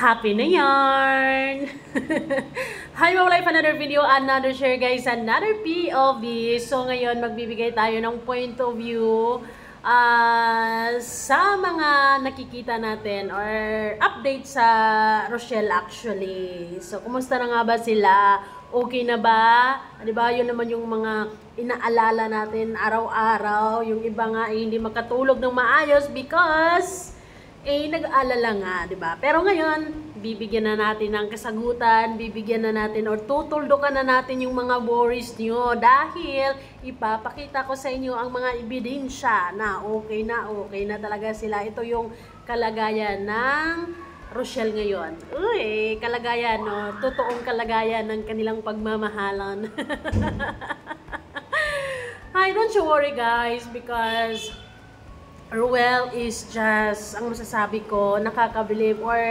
Happy na yarn! Hi mga life, another video, another share guys, another POV. So ngayon magbibigay tayo ng point of view sa mga nakikita natin or update sa Rochelle actually. So kumusta na nga ba sila? Okay na ba? Diba yun naman yung mga inaalala natin araw-araw. Yung iba nga ay hindi makatulog ng maayos because nag-aalala nga, 'di ba? Pero ngayon, bibigyan na natin ng kasagutan, bibigyan na natin or tutuldukan na natin yung mga worries niyo dahil ipapakita ko sa inyo ang mga ebidensya na okay na talaga sila. Ito yung kalagayan ng Rochelle ngayon. Uy, kalagayan, no? Totoong kalagayan ng kanilang pagmamahalan. Hi, don't you worry guys because Ruel is just, ang masasabi ko, nakakabilib or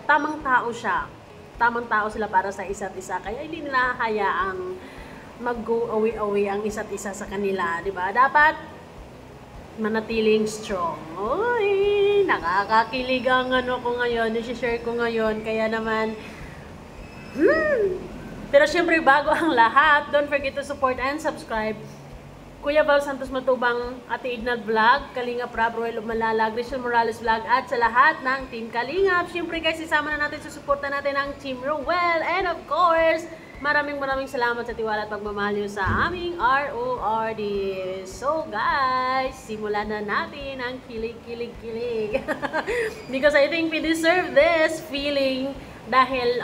tamang tao siya. Tamang tao sila para sa isa't isa. Kaya hindi nila hayaang mag-go away ang isa't isa sa kanila. Diba? Dapat manatiling strong. Uy, nakakakilig ang ano ko ngayon. I-share ko ngayon. Kaya naman, Pero syempre, bago ang lahat, don't forget to support and subscribe Kuya Val Santos Matubang, Ate Ignal Vlog, Kalinga Prab, Roel Malalag, Rachel Morales Vlog, at sa lahat ng Team Kalingap. Siyempre guys, isama na natin, susuporta natin ang Team Roel. And of course, maraming salamat sa tiwala at pagmamahal nyo sa aming RORD. So guys, simulan na natin ang kilig. Because I think we deserve this feeling dahil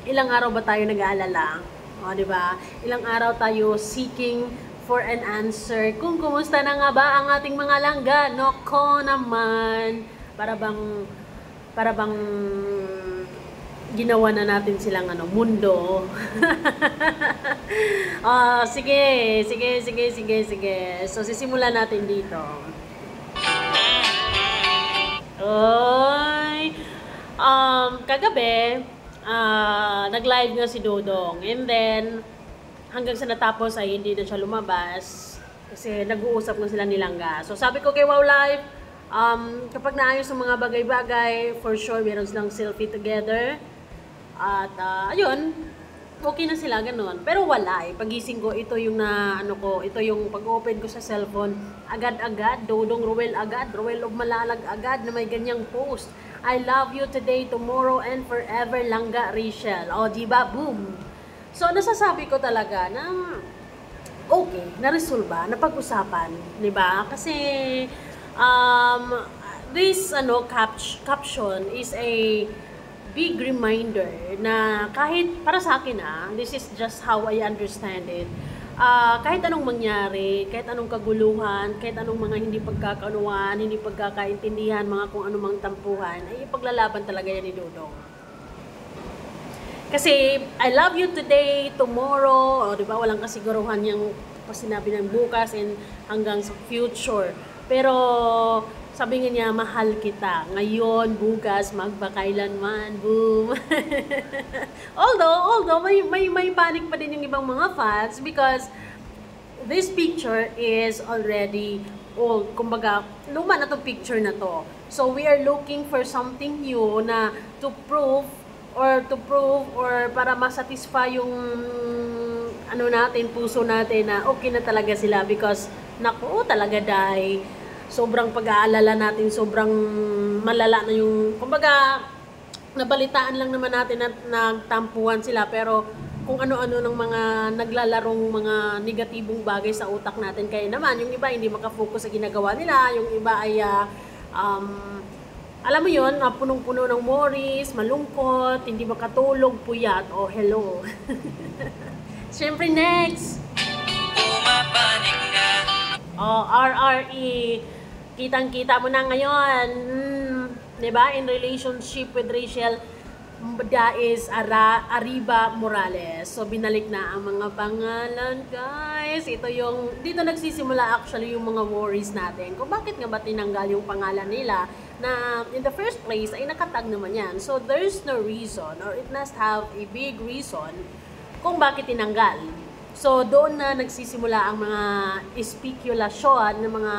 ilang araw ba tayo nag-aalala? O, diba? Ilang araw tayo seeking for an answer. Kung kumusta na nga ba ang ating mga langga? Noko naman. Para bang ginawa na natin silang mundo. Sige. So, sisimulan natin dito. Oy. Kagabi, nag-live nga si Dodong and then hanggang sa natapos ay hindi na siya lumabas kasi nag-uusap na sila nilangga. So sabi ko kay Wow Live, kapag naayos ang mga bagay-bagay, for sure meron silang selfie together at ayun, okay na sila ganun. Pero wala pagising ko, ito yung ito yung pag-open ko sa cellphone, agad-agad Dodong Ruel agad, Ruel of Malalag agad na may ganyang post. I love you today, tomorrow, and forever, Langga Rachel. O, diba? Boom! So, nasasabi ko talaga na okay, na-resolve, napag-usapan. Diba? Kasi, this caption is a big reminder na kahit, para sa akin this is just how I understand it. Kahit anong mangyari, kahit anong kaguluhan, kahit anong mga hindi pagkakaunawan, hindi pagkakaintindihan, mga kung anumang tampuhan, ay ipaglalaban talaga yan ni Dodong. Kasi, I love you today, tomorrow, di ba, walang kasiguruhan yung sinabi ng bukas and hanggang sa future. Pero, sabi nga niya, mahal kita. Ngayon, bukas, magpakailanman, boom. although may panic pa din yung ibang mga fans because this picture is already old. Kumbaga, luma na tong picture na to. So, we are looking for something new na to prove or para masatisfy yung puso natin na okay na talaga sila because naku, talaga sobrang pag-aalala natin, sobrang malala na yung, kumbaga, nabalitaan lang naman natin na nagtampuhan sila, pero kung ano-ano ng mga naglalarong mga negatibong bagay sa utak natin. Kaya naman, yung iba hindi makafocus sa ginagawa nila, yung iba ay, alam mo yun, punong-puno ng worries, malungkot, hindi makatulog, puyat, hello. Siyempre, next! RRE. Kitang-kita mo na ngayon, diba? In relationship with Rachel, is Arriba Morales. So, binalik na ang mga pangalan, guys. Dito nagsisimula actually yung mga worries natin. Kung bakit nga ba tinanggal yung pangalan nila na in the first place ay nakatag naman yan. So, there's no reason or it must have a big reason kung bakit tinanggal. So, doon na nagsisimula ang mga spekulasyon ng mga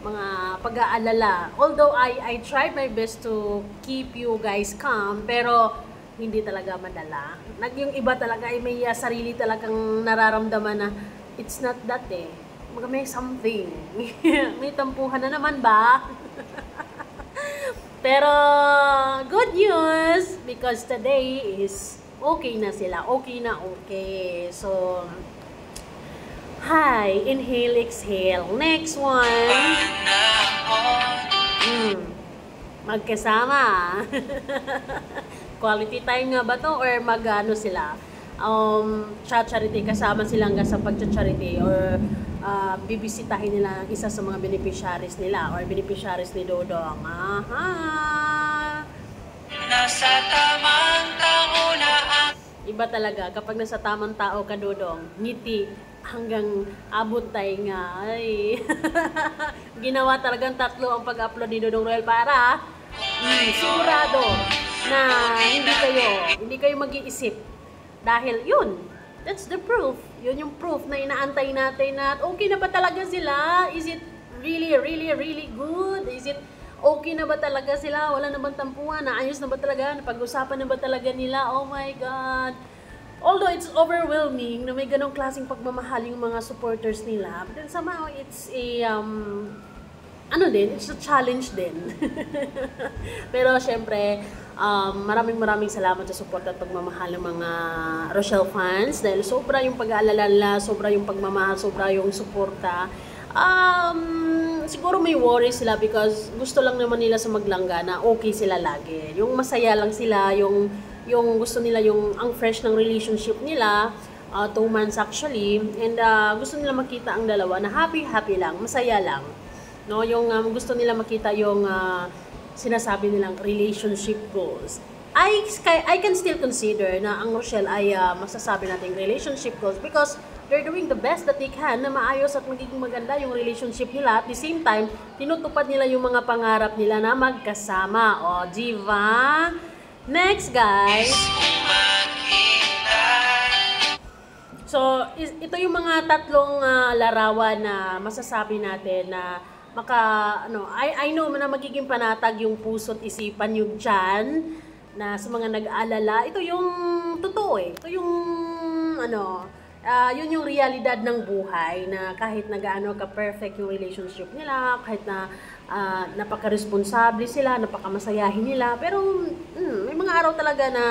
mga pag-aalala. Although I tried my best to keep you guys calm, pero hindi talaga madala. Yung iba talaga ay may sarili talagang nararamdaman na it's not that eh. May something. May tampuhan na naman ba? Pero good news because today is okay na sila. Okay na okay. So hi, inhale, exhale. Next one. Magkasama. Quality time nga ba to or mag-ano sila? Charity, kasama sila hanggang sa pag-charity or bibisitahin nila isa sa mga beneficiaries nila or beneficiaries ni Dodong. Aha! Nasa tamang tao na iba talaga kapag nasa tamang tao ka, Dodong, ngiti hanggang abot tayo nga. Ay. Ginawa talagang 3 ang pag-upload ni Dodong Royal para sigurado na hindi kayo mag-iisip. Dahil yun, that's the proof. Yun yung proof na inaantay natin na okay na ba talaga sila? Is it really, really, really good? Is it okay na ba talaga sila? Wala na bang tampuhan? Naayos na ba talaga? Napag-usapan na ba talaga nila? Oh my God! Although it's overwhelming na may ganong klaseng pagmamahal yung mga supporters nila, but then somehow it's a it's a challenge din. Pero syempre, maraming salamat sa support at pagmamahal ng mga Rochelle fans dahil sobra yung pag-aalala nila, sobra yung pagmamahal, sobra yung suporta. Siguro may worry sila because gusto lang naman nila sa Maglangga na okay sila lagi. Yung masaya lang sila, yung gusto nila yung ang fresh ng relationship nila, 2 months actually, and gusto nila makita ang dalawa na happy lang, masaya lang. No, yung gusto nila makita yung sinasabi nilang relationship goals. I can still consider na ang Rochelle ay masasabi nating relationship goals because they're doing the best that they can na maayos at magiging maganda yung relationship nila. At the same time, tinutupad nila yung mga pangarap nila na magkasama. O, diva? Next, guys. So, ito yung mga 3 larawan na masasabi natin na I know na magiging panatag yung puso't isipan yung dyan na sa mga nag-aalala. Ito yung totoo eh. Ito yung yun yung realidad ng buhay na kahit ka-perfect yung relationship nila, kahit na napaka-responsable sila, napaka-masayahin nila, pero may mga araw talaga na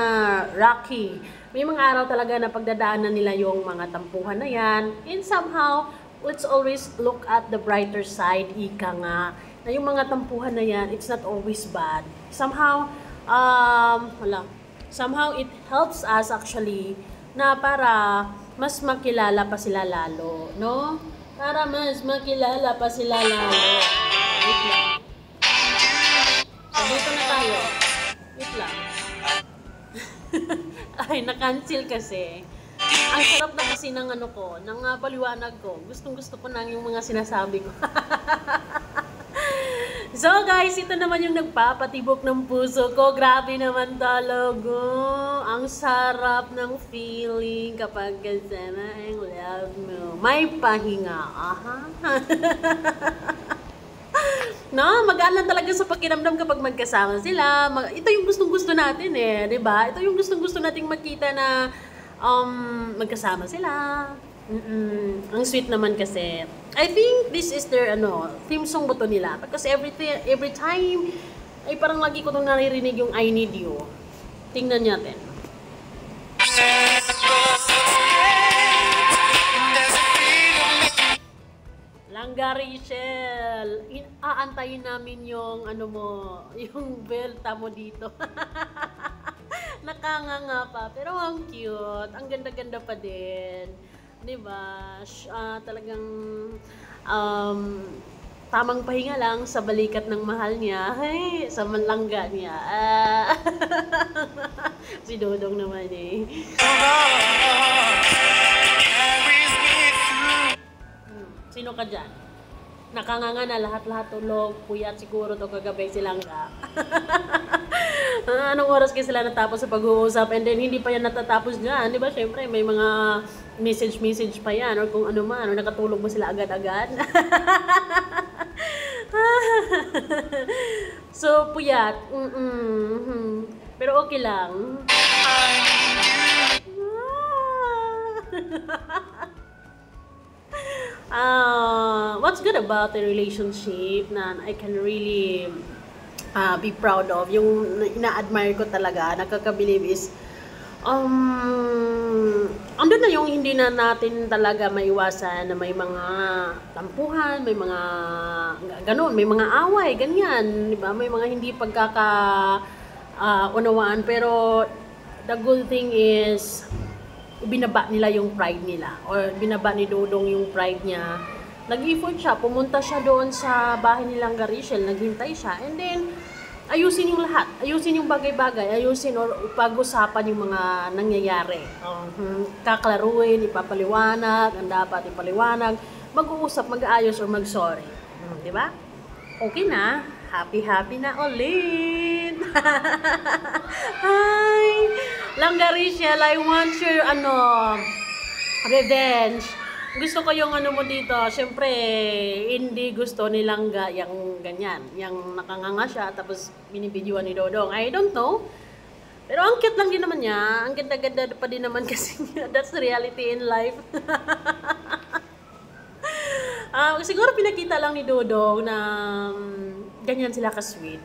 rocky. May mga araw talaga na pagdadaanan nila yung mga tampuhan na yan. And somehow, let's always look at the brighter side, ika nga, na yung mga tampuhan na yan, it's not always bad. Somehow, somehow it helps us actually na para mas makilala pa sila lalo, no? Para mas makilala pa sila lalo. Wait lang. So, dito na tayo. Wait lang. Ay, na-cancel kasi. Ang sarap na kasi ng ng paliwanag ko. Gustong-gusto ko na yung mga sinasabi ko. So guys, ito naman yung nagpapatibok ng puso ko. Grabe naman talaga. Ang sarap ng feeling kapag kasama ang love mo. May pahinga. Aha. No, magaan talaga sa pakiramdam kapag magkasama sila. Ito yung gustong-gusto natin eh, 'di ba? Ito yung gustong-gusto nating makita na magkasama sila. Ang sweet naman kasi. I think this is their theme song ba to nila? Because every time ay parang lagi ko tong naririnig yung I Need You. Tingnan natin. Langga Rachel, aantayin namin yung yung belta mo dito. Nakanganga pa, pero ang cute. Ang ganda-ganda pa din. 'Di ba? Talagang tamang pahinga lang sa balikat ng mahal niya. Hey, sa malangga niya. Si Dodong naman eh. Sino ka dyan? Nakanganga na lahat-lahat tulog. Puyat siguro to kagabi silang ka. Anong oras kayo sila natapos sa pag-uusap and then hindi pa yan natatapos dyan, di ba? Siyempre may mga message pa yan or kung ano man, or nakatulog ba sila agad-agad. So, puyat. Pero okay lang. What's good about the relationship na I can really be proud of, yung ina-admire ko talaga, nakaka-believe is, andun na yung hindi na natin talaga maiwasan na may mga tampuhan, may mga ganun, may mga away, ganyan, di ba? May mga hindi unawaan, pero the good thing is, binaba nila yung pride nila, or binaba ni Dodong yung pride niya. Nag-effort siya, pumunta siya doon sa bahay nilang Garishel, naghintay siya, and then, ayusin yung lahat, ayusin yung bagay-bagay, ayusin or pag-usapan yung mga nangyayari. Kaklaruin, ipapaliwanag, ang dapat ipaliwanag, mag-uusap, mag-ayos, or mag-sorry. Di ba? Okay na, happy-happy na ulit! Hi! Langga Rachel, I want your, revenge. Gusto ko yung mo dito, syempre, hindi gusto ni Langga yung ganyan. Yung nakanganga siya, tapos binibidyoan ni Dodong. I don't know. Pero ang cute lang din naman niya. Ang ganda-ganda pa din naman kasi that's the reality in life. Siguro pinakita lang ni Dodong na ganyan sila ka-sweet.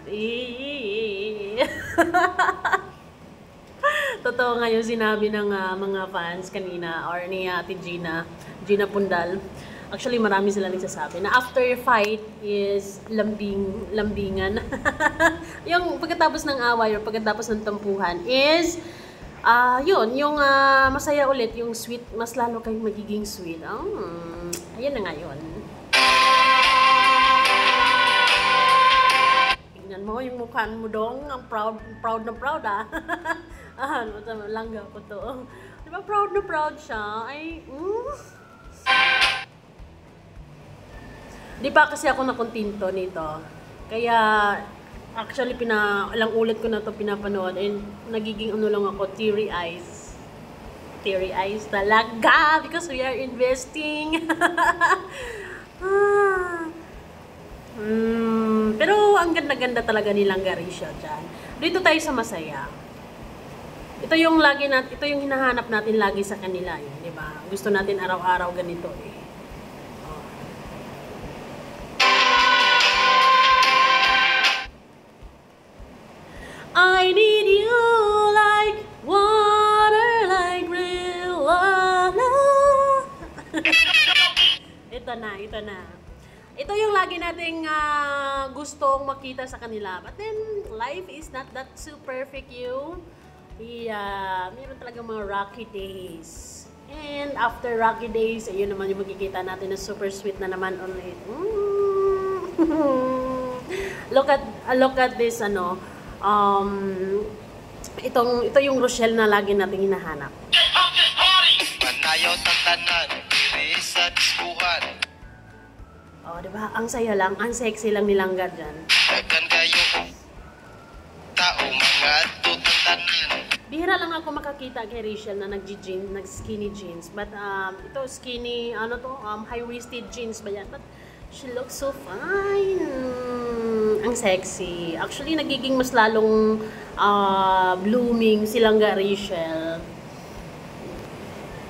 Totoo nga yung sinabi ng mga fans kanina or ni Ate Gina Pundal. Actually, marami sila nagsasabi na after fight is lambingan. Yung pagkatapos ng away or pagkatapos ng tampuhan is yun, yung masaya ulit, yung sweet, mas lalo kayong magiging sweet. Ayan na nga yun. Tingnan mo yung mukha mo dong, ang proud na proud Langga ko to. Diba proud na proud siya? Di pa kasi ako nakontinto nito. Kaya, actually, ilang ulit ko na to pinapanood and nagiging lang ako, teary eyes. Teary eyes talaga because we are investing. Pero ang ganda-ganda talaga nilang Garisha dyan. Dito tayo sa masaya. Ito yung hinahanap natin lagi sa kanila, di ba? Gusto natin araw-araw ganito eh. I need you like water, like real love. Ito na. Ito yung lagi nating gustong makita sa kanila. But then, life is not that so perfect, meron talaga mga rocky days. And after rocky days, ayun naman yung makikita natin na super sweet na naman ulit. Look at this, ito yung Rochelle na lagi nating hinahanap. Panayaw tatanan, diri sa diskuhan. Diba? Ang saya lang, ang sexy lang nilang dyan. Dagan kayo, tao mga tutantanan. Bihira lang ako makakita kay Rachel na nag-skinny jeans. But ito skinny, high-waisted jeans ba yan? But she looks so fine. Ang sexy. Actually, nagiging mas lalong blooming silang Rachel.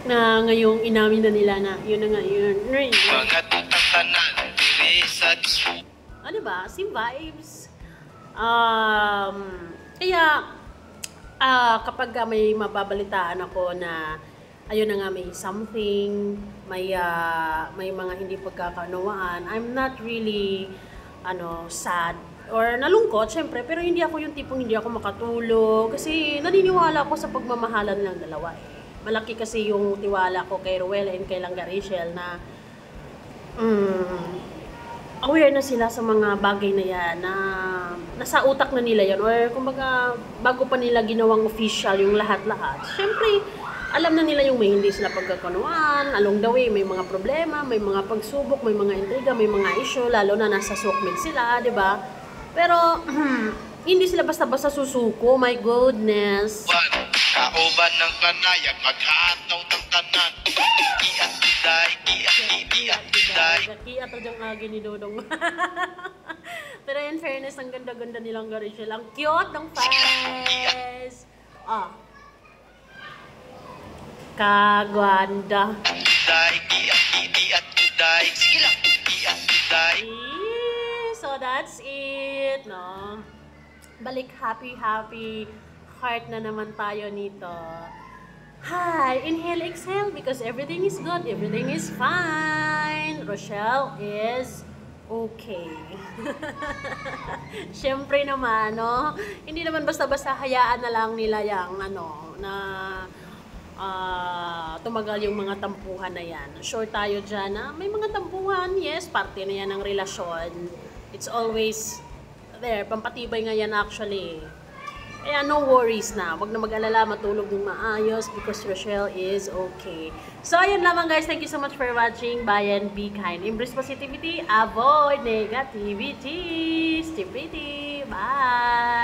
Na ngayong inamin na nila na yun na nga yun. Mga tutantanan, diri sa diskuhan. Diba? Si vibes. Kaya, kapag may mababalitaan ako na ayun na nga may something, may mga hindi pagkakaunawaan, I'm not really sad or nalungkot syempre, pero hindi ako yung tipong hindi ako makatulog kasi naniniwala ako sa pagmamahalan ng dalawa eh. Malaki kasi yung tiwala ko kay Ruel and kay Langga Rachel na aware na sila sa mga bagay na yan, na nasa utak na nila yan, or kumbaga bago pa nila ginawang official yung lahat-lahat. Siyempre, alam na nila yung may hindi sila pagkakanuan, along the way may mga problema, may mga pagsubok, may mga intriga, may mga issue, lalo na nasa sukmit sila, di ba? Pero, hindi sila basta-basta susuko, my goodness. Kauban ng kanayag, maghataw ng tanan. Iat-iday, Ki ato diyang agi ni Dodong. Pero in fairness, ang ganda-ganda nilang Rachel. Ang cute ng face. Ah. Kagwanda. Uday, at uday. Sige lang. At uday. So that's it, no? Balik happy heart na naman tayo nito. Hi, inhale, exhale because everything is good, everything is fine. Rochelle is okay. Siyempre naman, no? Hindi naman basta-basta hayaan na lang nila yung na tumagal yung mga tampuhan na yan. Sure tayo dyan na may mga tampuhan, yes, parte na yan ng relasyon. It's always there, pampatibay nga yan actually. Kaya no worries na, wag na mag-alala, matulog ng maayos because Rochelle is okay. So ayun lamang guys, thank you so much for watching. Bye and be kind. Embrace positivity, avoid negativity. Stay pretty. Bye!